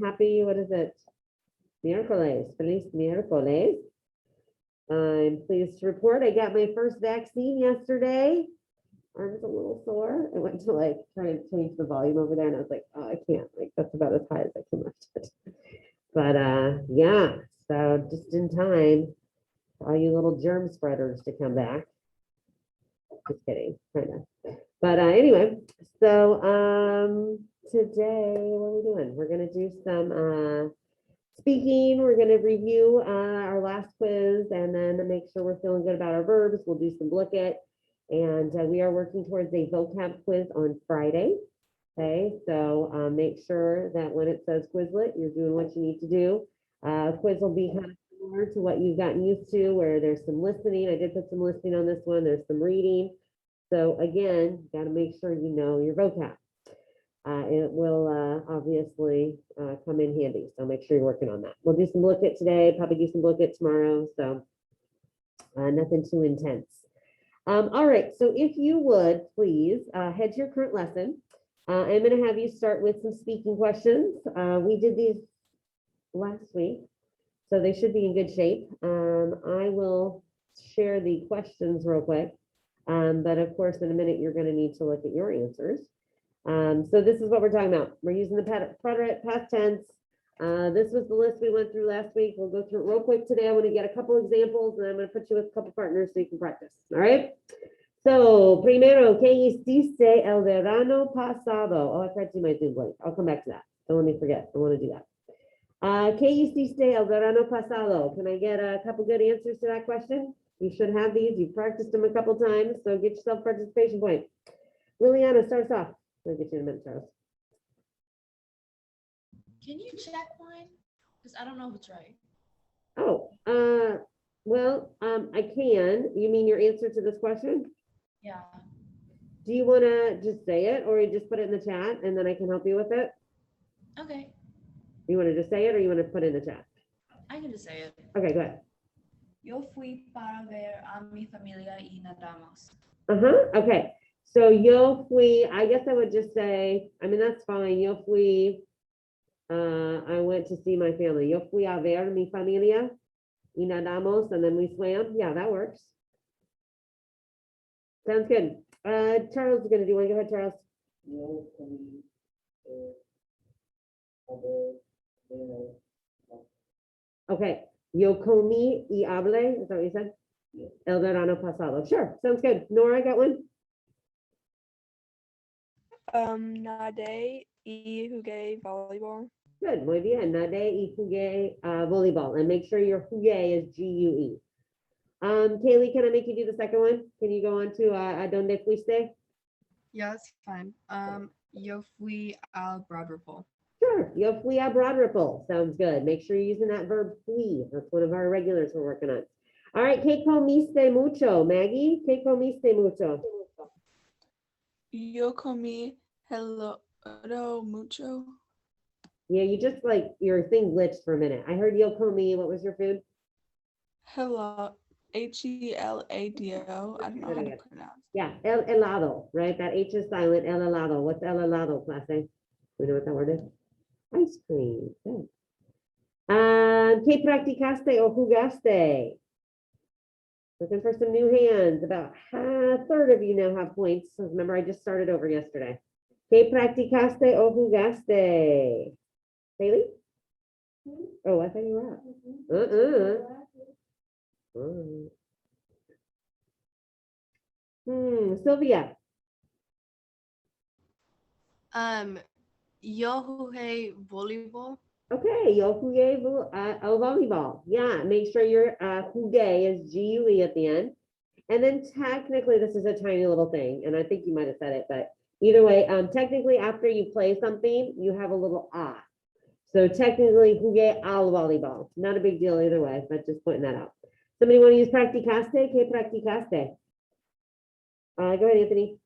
Happy, what is it? Miércoles, feliz miércoles. I'm pleased to report I got my first vaccine yesterday. Arm's a little sore. I went to like try and change the volume over there and I was like, oh, I can't, like that's about as high as I can lift it. But yeah, so just in time for all you little germ spreaders to come back. Just kidding, kind of. But anyway, so today, what are we doing? We're gonna do some speaking. We're gonna review our last quiz and then make sure we're feeling good about our verbs. We'll do some look at, and we are working towards a vocab quiz on Friday. Okay, so make sure that when it says Quizlet, you're doing what you need to do. Quiz will be kind of similar to what you've gotten used to, where there's some listening. I did put some listening on this one. There's some reading. So again, got to make sure you know your vocab. It will obviously come in handy. So make sure you're working on that. We'll do some look at today, probably do some look at tomorrow. So nothing too intense. All right, so if you would please head to your current lesson. I'm going to have you start with some speaking questions. We did these last week, so they should be in good shape. I will share the questions real quick. But of course, in a minute, you're going to need to look at your answers. So this is what we're talking about. We're using the preterite past tense. This was the list we went through last week. We'll go through it real quick today. I want to get a couple examples, and I'm going to put you with a couple partners so you can practice. All right. So, primero, ¿qué hiciste el verano pasado? Oh, I tried to do my Zoom blank. I'll come back to that. Don't let me forget. I want to do that. ¿Qué hiciste el verano pasado? Can I get a couple good answers to that question? You should have these. You've practiced them a couple times, so get yourself participation point. Liliana, start us off. I'll get you in a minute, Charles. Can you check mine? Because I don't know if it's right. Oh, well, I can. You mean your answer to this question? Yeah. Do you want to just say it or you just put it in the chat and then I can help you with it? Okay. You want to just say it or you want to put it in the chat? I can just say it. Okay, go ahead. Yo fui para ver a mi familia y nadamos. Okay. So yo fui, I guess I would just say, I mean, that's fine. Yo fui, I went to see my family. Yo fui a ver mi familia y nadamos, and then we swam. Yeah, that works. Sounds good. Charles is going to do one. Go ahead, Charles. Okay. Yo comí y hablé. Is that what you said? El verano pasado. Sure. Sounds good. Nora, got one? Nadé y jugué volleyball. Good. Muy bien. Nadé y jugué volleyball. And make sure your jugué is G-U-E. Kaylee, can I make you do the second one? Can you go on to a donde fuiste? Yeah, that's fine. Yo fui al Broad Ripple. Sure. Yo fui a Broad Ripple. Sounds good. Make sure you're using that verb fui. That's one of our regulars we're working on. All right. ¿Qué comiste mucho? Maggie, ¿qué comiste mucho? Yo comí hello mucho. Yeah, you just like your thing glitched for a minute. I heard yo comí. What was your food? Hello. H-E-L-A-D-O. I don't know how to pronounce. Yeah, el helado, right? That H is silent. El helado. What's el helado, clase? We know what that word is? Ice cream. Good. ¿Qué practicaste o jugaste? Looking for some new hands. About a third of you now have points. So remember, I just started over yesterday. ¿Qué practicaste o jugaste? Haley? Oh, I thought you were out. Sylvia. Yo jugué volleyball. Okay, yo jugué volleyball. Yeah, make sure your jugué is G-U-E at the end. And then technically, this is a tiny little thing, and I think you might have said it, but either way, technically after you play something, you have a little ah. So technically, jugué al volleyball. Not a big deal either way, but just pointing that out. Somebody want to use practicaste? ¿Qué practicaste? Go ahead, Anthony.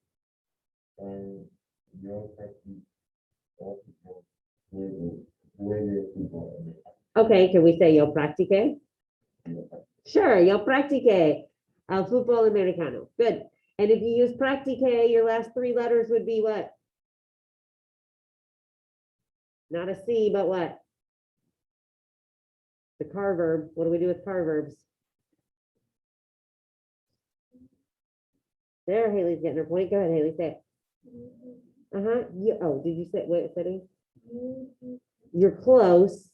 Okay, can we say yo practique? Sure, yo practique al fútbol americano. Good. And if you use practique, your last three letters would be what? not a C, but what? The car verb. What do we do with car verbs? There, Haley's getting her point. Go ahead, Haley, say it. Oh, did you say, wait, setting? You're close.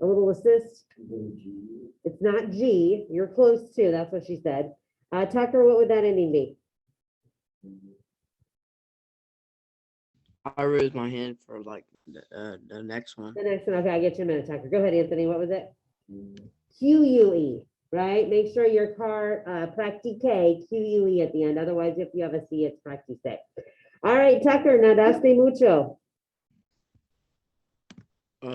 A little assist. It's not G. You're close too. That's what she said. Tucker, what would that ending be? I raised my hand for like the next one. The next one. Okay, I'll get you in a minute, Tucker. Go ahead, Anthony. What was it? QUE, right? Make sure your car, practique, QUE at the end. Otherwise, if you have a C, it's practice. All right, Tucker, nadaste mucho.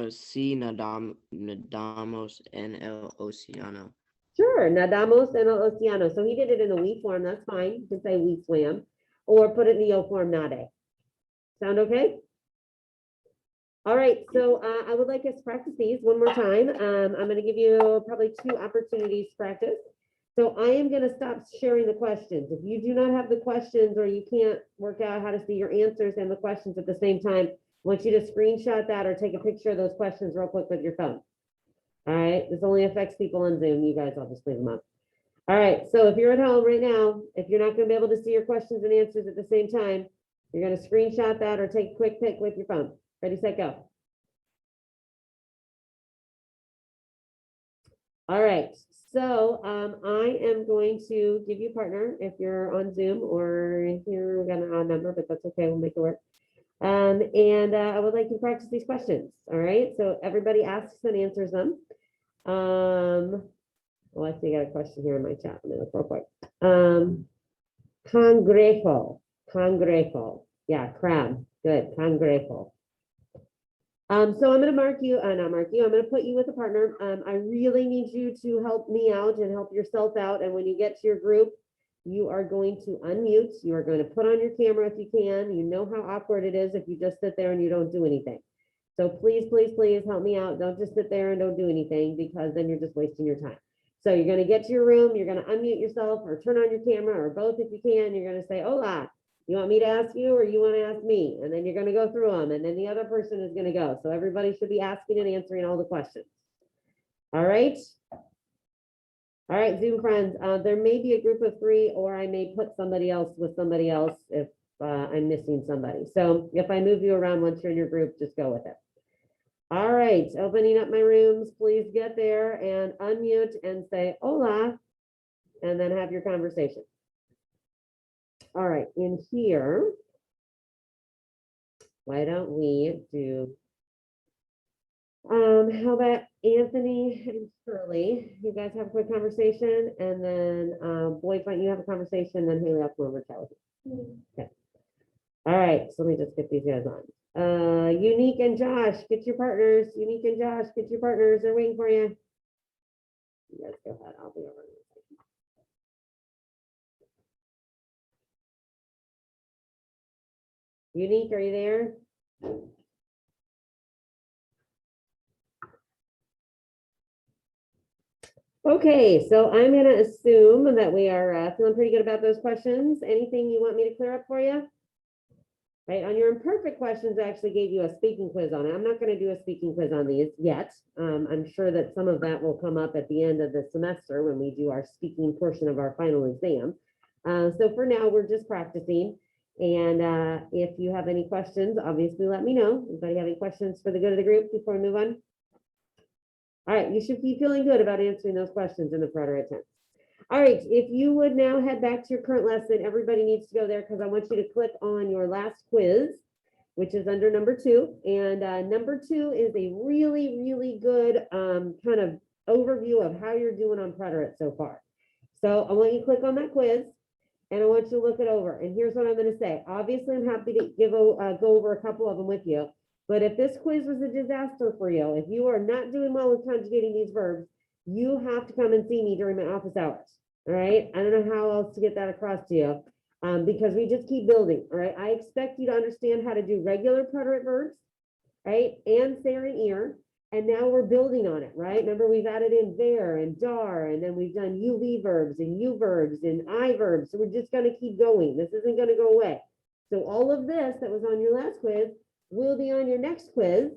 C nadamos en el océano. Sure, nadamos en el océano. So he did it in the we form. That's fine. You can say we swam, or put it in the O form, nade. Sound okay? All right, so I would like us to practice these one more time. I'm going to give you probably 2 opportunities to practice. So I am going to stop sharing the questions. If you do not have the questions or you can't work out how to see your answers and the questions at the same time, I want you to screenshot that or take a picture of those questions real quick with your phone. All right, this only affects people on Zoom. You guys, I'll just leave them up. All right, so if you're at home right now, if you're not going to be able to see your questions and answers at the same time, you're going to screenshot that or take a quick pic with your phone. Ready, set, go. All right, so I am going to give you a partner if you're on Zoom or here we got an odd number, but that's okay, we'll make it work. I would like you to practice these questions. All right, so everybody asks and answers them. Well, I see I got a question here in my chat. Let me look real quick. Cangrejo. Yeah, crab. Good. Cangrejo. So I'm going to mark you, not mark you, I'm going to put you with a partner. I really need you to help me out and help yourself out. And when you get to your group, you are going to unmute. You are going to put on your camera if you can. You know how awkward it is if you just sit there and you don't do anything. So please, please, please help me out. Don't just sit there and don't do anything because then you're just wasting your time. So you're going to get to your room. You're going to unmute yourself or turn on your camera or both if you can. You're going to say, hola. You want me to ask you or you want to ask me? And then you're going to go through them and then the other person is going to go. So everybody should be asking and answering all the questions. All right. All right, Zoom friends, there may be a group of 3 or I may put somebody else with somebody else if I'm missing somebody. So if I move you around once you're in your group, just go with it. All right, opening up my rooms, please get there and unmute and say hola and then have your conversation. All right, in here, why don't we do, how about Anthony and Shirley? You guys have a quick conversation and then Boyd, why don't you have a conversation, then Haley, I'll come over to chat with you. Okay. All right, so let me just get these guys on. Unique and Josh, get your partners. Unique and Josh, get your partners. They're waiting for you. You guys go ahead, I'll be over. Unique, are you there? Okay, so I'm going to assume that we are feeling pretty good about those questions. Anything you want me to clear up for you? Right, on your imperfect questions, I actually gave you a speaking quiz on it. I'm not going to do a speaking quiz on these yet. I'm sure that some of that will come up at the end of the semester when we do our speaking portion of our final exam. So for now, we're just practicing. And if you have any questions, obviously let me know. Anybody have any questions for the good of the group before we move on? All right, you should be feeling good about answering those questions in the prior attempt. All right, if you would now head back to your current lesson, everybody needs to go there because I want you to click on your last quiz, which is under number 2. And number 2 is a really, really good kind of overview of how you're doing on preterite so far. So I want you to click on that quiz. And I want you to look it over. And here's what I'm going to say. Obviously, I'm happy to go over a couple of them with you. But if this quiz was a disaster for you, if you are not doing well with conjugating these verbs, you have to come and see me during my office hours. All right. I don't know how else to get that across to you because we just keep building. All right. I expect you to understand how to do regular preterite verbs, right? And ser and ear. And now we're building on it, right? Remember, we've added in ver and dar, and then we've done UV verbs and U verbs and I verbs. So we're just going to keep going. This isn't going to go away. So all of this that was on your last quiz, will be on your next quiz,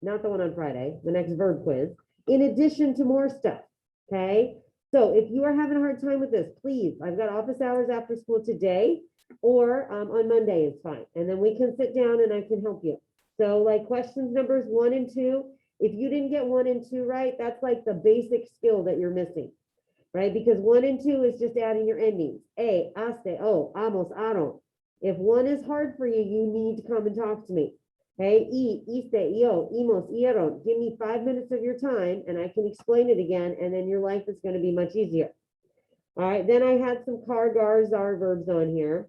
not the one on Friday, the next verb quiz, in addition to more stuff, okay? So if you are having a hard time with this, please, I've got office hours after school today, or on Monday is fine. And then we can sit down and I can help you. So like questions numbers 1 and 2, if you didn't get 1 and 2 right, that's like the basic skill that you're missing, right? Because 1 and 2 is just adding your endings. A, aste, o, amos, aron. If 1 is hard for you, you need to come and talk to me. Okay, iste, io, imos, ieron. Give me 5 minutes of your time and I can explain it again, and then your life is going to be much easier. All right, then I had some car, gar, zar verbs on here.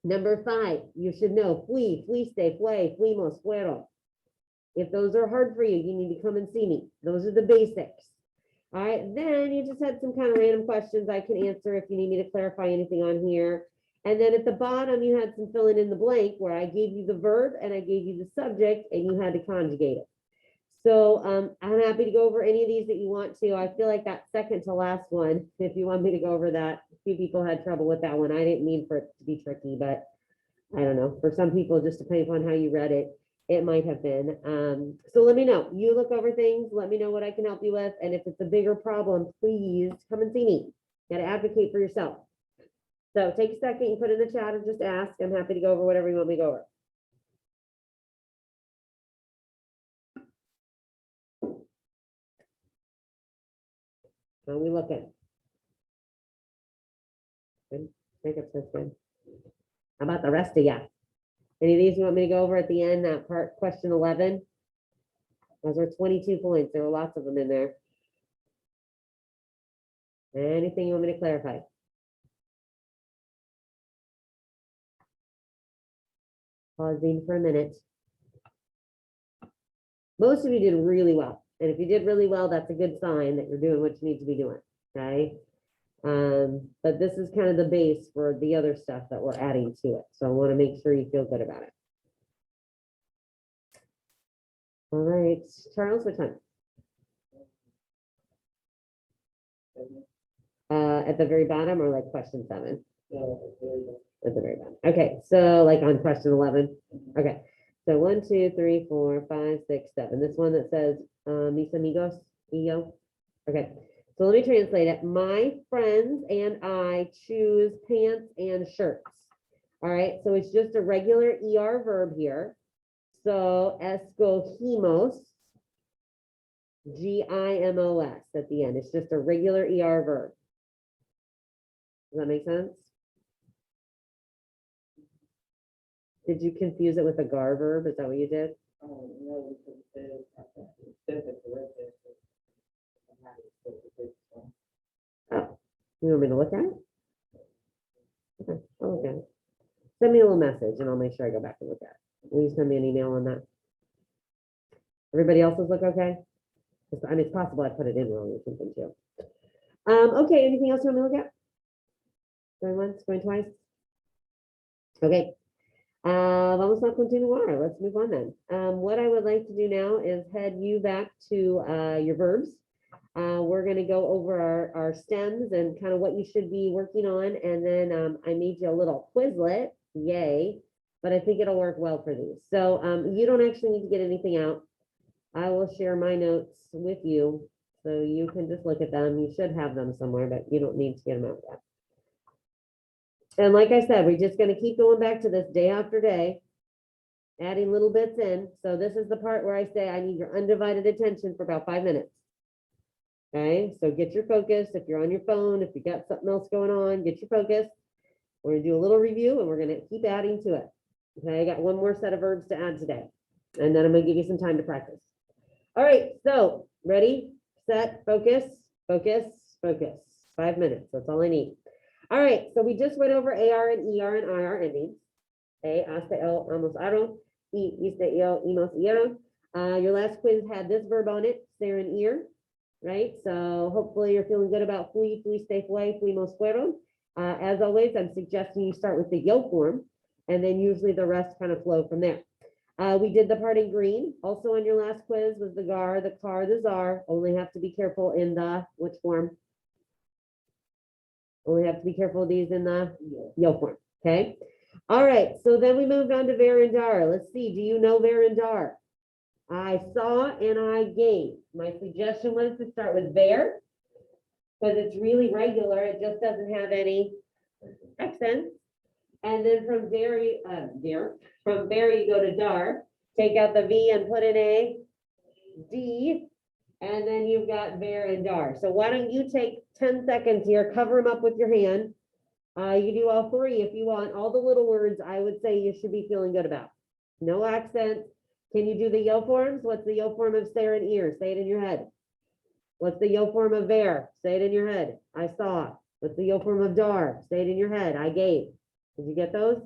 Number 5, you should know fui, fuiste, fue, fuimos, fueron. If those are hard for you, you need to come and see me. Those are the basics. All right, then you just had some kind of random questions I can answer if you need me to clarify anything on here. And then at the bottom, you had some filling in the blank where I gave you the verb and I gave you the subject and you had to conjugate it. So I'm happy to go over any of these that you want to. I feel like that second to last one, if you want me to go over that, a few people had trouble with that one. I didn't mean for it to be tricky, but I don't know. For some people, just depending on how you read it, it might have been. So let me know. You look over things. Let me know what I can help you with. And if it's a bigger problem, please come and see me. Got to advocate for yourself. So take a second and put in the chat and just ask. I'm happy to go over whatever you want me to go over. How are we looking? Good. Makeup says good. How about the rest of you? Any of these you want me to go over at the end, that part, question 11? Those were 22 points. There were lots of them in there. Anything you want me to clarify? Pausing for a minute. Most of you did really well. And if you did really well, that's a good sign that you're doing what you need to be doing, okay? But this is kind of the base for the other stuff that we're adding to it. So I want to make sure you feel good about it. All right, Charles, what time? At the very bottom or like question 7? At the very bottom. Okay, so like on question 11. Okay, so 1, 2, 3, 4, 5, 6, 7. This one that says mis amigos, yo. Okay, so let me translate it. My friends and I choose pants and shirts. All right, so it's just a regular ER verb here. So escogimos, G-I-M-O-S at the end. It's just a regular ER verb. Does that make sense? Did you confuse it with a gar verb? Is that what you did? Oh, you want me to look at it? Okay, I'll look at it. Send me a little message and I'll make sure I go back and look at it. Will you send me an email on that? Everybody else's look okay? I mean, it's possible I put it in wrong or something too. Okay, anything else you want me to look at? Going once, going twice? Okay. Vamos a continuar. Let's move on then. What I would like to do now is head you back to your verbs. We're going to go over our stems and kind of what you should be working on. And then I made you a little Quizlet. Yay. But I think it'll work well for these. So you don't actually need to get anything out. I will share my notes with you. So you can just look at them. You should have them somewhere, but you don't need to get them out yet. And like I said, we're just going to keep going back to this day after day, adding little bits in. So this is the part where I say I need your undivided attention for about 5 minutes. Okay, so get your focus. If you're on your phone, if you got something else going on, get your focus. We're going to do a little review and we're going to keep adding to it. Okay, I got one more set of verbs to add today. And then I'm going to give you some time to practice. All right, so ready, set, focus, focus, focus. 5 minutes, that's all I need. All right, so we just went over AR and ER and IR endings. A, hasta, el, amos, aron. E, iste, io, imos, ieron. Your last quiz had this verb on it, ser and ear, right? So hopefully you're feeling good about fui, fuiste, fue, fuimos, fueron. As always, I'm suggesting you start with the yo form, and then usually the rest kind of flow from there. We did the part in green. Also on your last quiz was the gar, the car, the czar. Only have to be careful in the, which form? Only have to be careful of these in the yo form, okay? All right, so then we moved on to Verandar. Let's see, do you know Verandar? I saw and I gave. My suggestion was to start with Ver, because it's really regular, it just doesn't have any accents. And then from from Ver you go to Dar, take out the V and put in a D, and then you've got Ver and Dar. So why don't you take 10 seconds here, cover them up with your hand. You do all three if you want. All the little words I would say you should be feeling good about. No accents. Can you do the yo forms? What's the yo form of stare and ear? Say it in your head. What's the yo form of Ver? Say it in your head. I saw. What's the yo form of Dar? Say it in your head. I gave. Did you get those?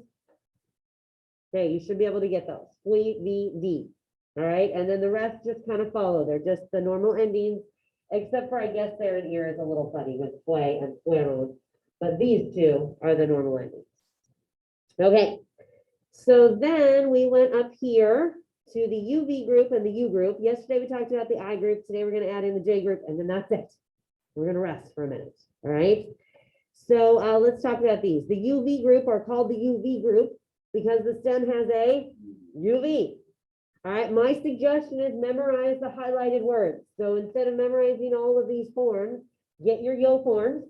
Okay, you should be able to get those. Fui, vi, di. All right, and then the rest just kind of follow. They're just the normal endings, except for I guess there and ear is a little funny with fue and fueron. But these two are the normal endings. Okay, so then we went up here to the UV group and the U group. Yesterday we talked about the I group. Today we're going to add in the J group, and then that's it. We're going to rest for a minute. All right. So let's talk about these. The UV group are called the UV group because the stem has a UV. All right. My suggestion is memorize the highlighted words. So instead of memorizing all of these forms, get your yo forms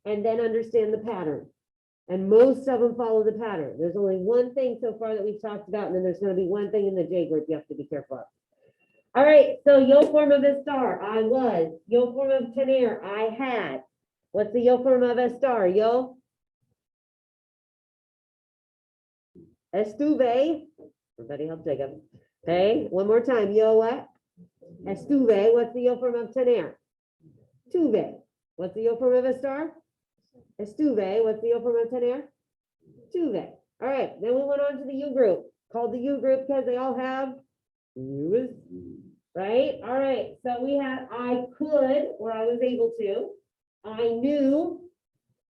and then understand the pattern. And most of them follow the pattern. There's only one thing so far that we've talked about, and then there's going to be one thing in the J group you have to be careful of. All right, so yo form of estar, I was. Yo form of tener, I had. What's the yo form of estar, yo? Estuve. Everybody help Jacob. Okay, one more time. Yo what? Estuve. What's the yo form of tener? Tuve. What's the yo form of estar? Estuve. What's the yo form of tener? Tuve. All right, then we went on to the U group, called the U group because they all have U's, right? All right, so we had I could, or I was able to, I knew,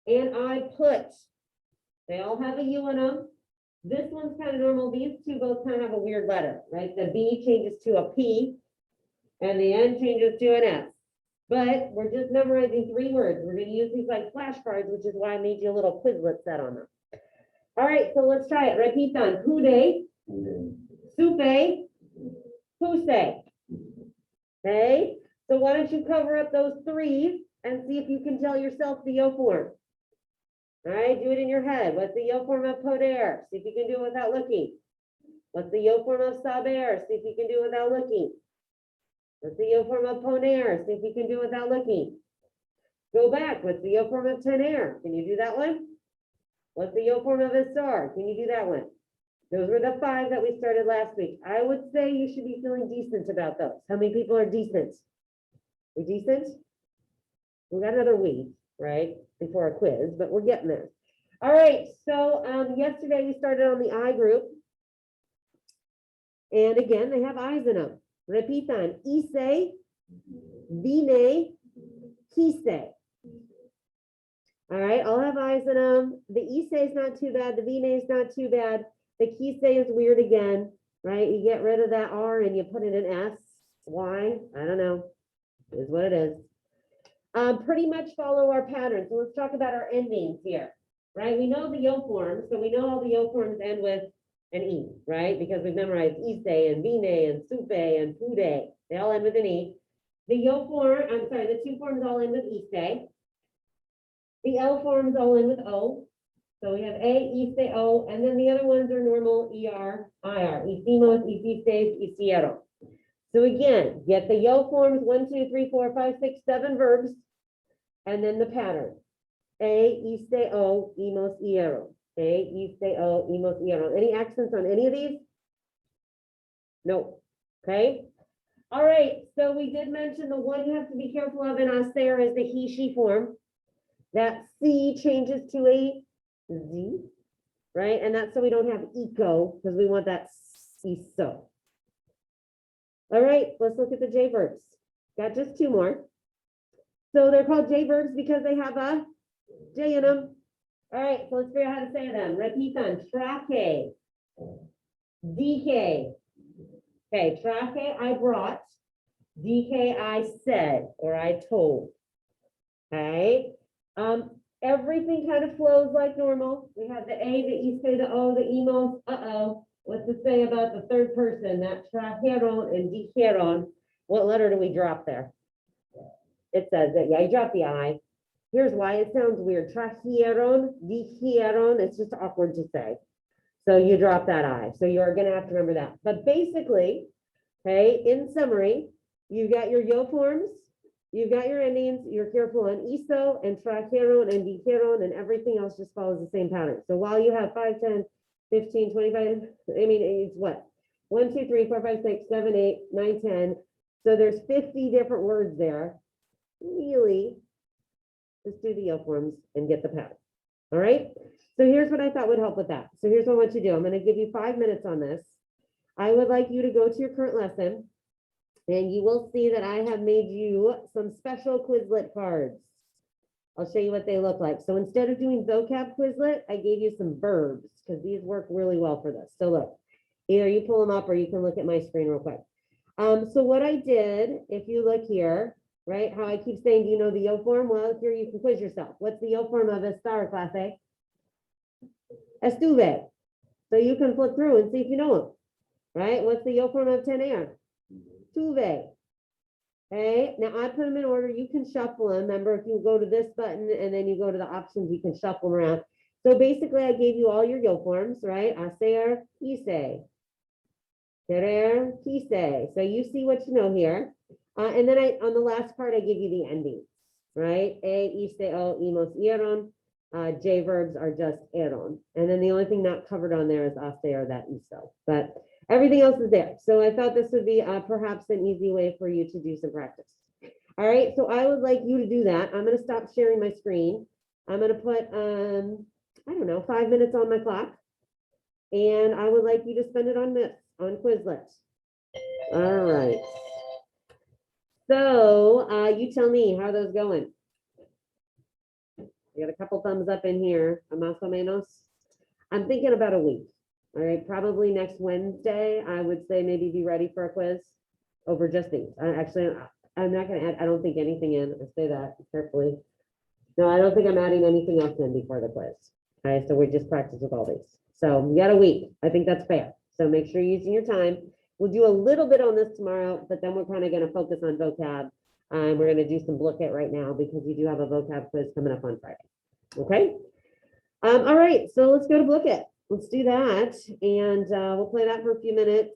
and I put. They all have a U in them. This one's kind of normal. These two both kind of have a weird letter, right? The B changes to a P, and the N changes to an S. But we're just memorizing 3 words. We're going to use these like flashcards, which is why I made you a little Quizlet set on them. All right, so let's try it. Repeat on. Kude, supe, puse. Okay, so why don't you cover up those 3 and see if you can tell yourself the yo form. All right, do it in your head. What's the yo form of poder? See if you can do it without looking. What's the yo form of saber? See if you can do it without looking. What's the yo form of poner? See if you can do it without looking. Go back. What's the yo form of tener? Can you do that one? What's the yo form of estar? Can you do that one? Those were the 5 that we started last week. I would say you should be feeling decent about those. How many people are decent? We decent? We got another week, right? Before a quiz, but we're getting there. All right, so yesterday we started on the I group. And again, they have I's in them. Repitan, ise, vine, quise. All right, I'll have I's in them. The ise is not too bad. The vine is not too bad. The quise is weird again, right? You get rid of that R and you put in an S. Why? I don't know. It is what it is. Pretty much follow our pattern. So let's talk about our endings here, right? We know the yo forms, so we know all the yo forms end with an E, right? Because we've memorized ise and vine and supe and pude. They all end with an E. The yo form, I'm sorry, the 2 forms all end with ise. The L forms all end with O. So we have A, ise, O, and then the other ones are normal ER, IR. Hicimos, hicisteis, hicieron. So again, get the yo forms, 1, 2, 3, 4, 5, 6, 7 verbs, and then the pattern. A, ise, o, imos, hieron. A, ise, o, imos, hieron. Any accents on any of these? No. Okay. All right. So we did mention the one you have to be careful of in hacer is the he, she form. That C changes to a Z, right? And that's so we don't have eco because we want that so. All right, let's look at the J verbs. Got just 2 more. So they're called J verbs because they have a J in them. All right, so let's figure out how to say them. Repitan, traque, DK. Okay, traque, I brought. DK, I said, or I told. Okay. everything kind of flows like normal. We have the A, the E, say the O, the emos. Uh-oh. What's it say about the third person? That trajeron and dijeron. What letter do we drop there? It says that, yeah, you drop the I. Here's why it sounds weird. Trajeron, dijeron, it's just awkward to say. So you drop that I. So you're gonna have to remember that. But basically, okay, in summary, you got your yo forms, you've got your endings, you're careful on iso and trajeron and dijeron, and everything else just follows the same pattern. So while you have 5, 10, 15, 25, I mean, it's what? 1, 2, 3, 4, 5, 6, 7, 8, 9, 10. So there's 50 different words there. Really, just do the yo forms and get the pattern. All right. So here's what I thought would help with that. So here's what I want you to do. I'm going to give you 5 minutes on this. I would like you to go to your current lesson, and you will see that I have made you some special Quizlet cards. I'll show you what they look like. So instead of doing vocab Quizlet, I gave you some verbs because these work really well for this. So look, either you pull them up or you can look at my screen real quick. So what I did, if you look here, right, how I keep saying, do you know the yo form? Well, here you can quiz yourself. What's the yo form of estar, clase? Estuve. So you can flip through and see if you know them, right? What's the yo form of tener? Tuve. Okay, now I put them in order. You can shuffle them. Remember, if you go to this button and then you go to the options, you can shuffle them around. So basically, I gave you all your yo forms, right? Hacer, hice. Querer, quise. So you see what you know here. And then on the last part, I give you the endings, right? E, iste, o, imos, ieron. J verbs are just eron. And then the only thing not covered on there is hace or that iso. But everything else is there. So I thought this would be perhaps an easy way for you to do some practice. All right, so I would like you to do that. I'm going to stop sharing my screen. I'm going to put, I don't know, 5 minutes on my clock. And I would like you to spend it on this, on Quizlet. All right. So you tell me, how are those going? I got a couple thumbs up in here. Más o menos. I'm thinking about a week. All right, probably next Wednesday, I would say maybe be ready for a quiz over just these. Actually, I'm not going to add, I don't think anything in. I say that carefully. No, I don't think I'm adding anything else in before the quiz. Okay, so we just practice with all these. So you got a week. I think that's fair. So make sure you're using your time. We'll do a little bit on this tomorrow, but then we're kind of going to focus on vocab. We're going to do some Book It right now because we do have a vocab quiz coming up on Friday. Okay. All right, so let's go to Book It. Let's do that, and we'll play that for a few minutes.